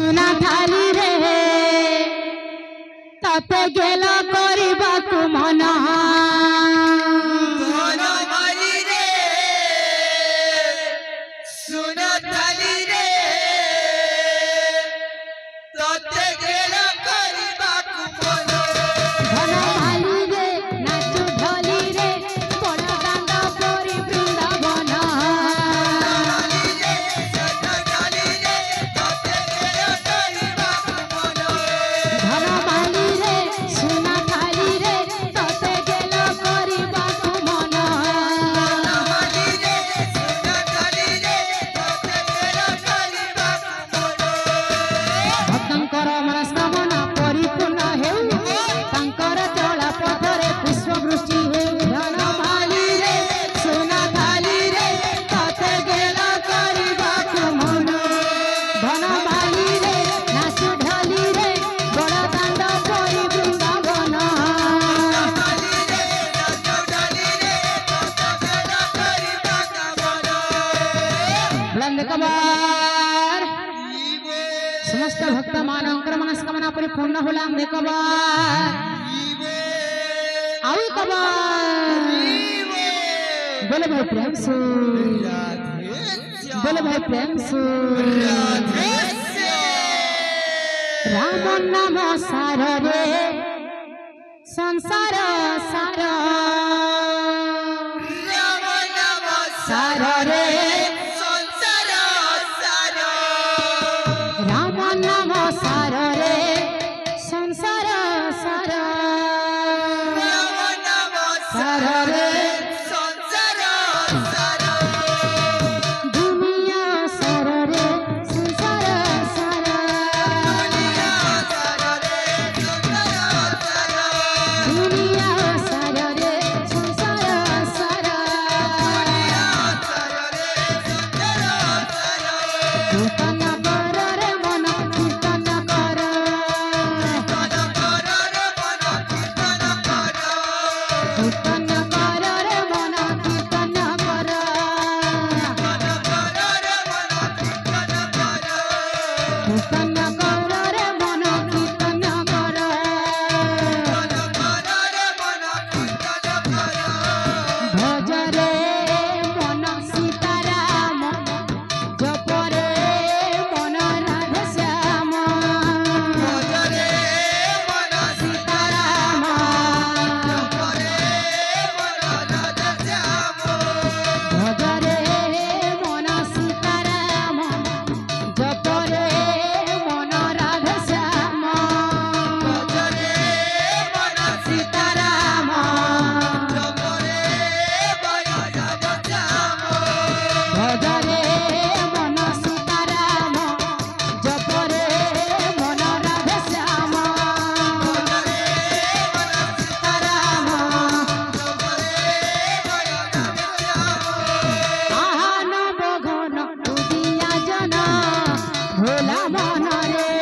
सुना थाली रे तते गेल करबाकु मन समस्त भक्त मानकर मनस्कामना परिपूर्ण होला बोले भाई प्रेम से बोले भाई प्रेम से राम नाम सार रे संसार सार सार रे सार रे संसार सार सार रे संसार सार दुनिया सार रे संसार सार दुनिया सार रे संसार सार कीर्तन कर रे मन कीर्तन कर कीर्तन कर रे मन कीर्तन कर कीर्तन कर रे मन कीर्तन कर भज रे मन सीताराम जप रे मन राधे श्याम भज रे मन सीताराम भज रे मन सीताराम जप रे मन राधे श्याम भज रे मन सीताराम भज रे मन सीताराम जप रे मन राधे श्याम आहान बघन उदिया जन भोला मन रे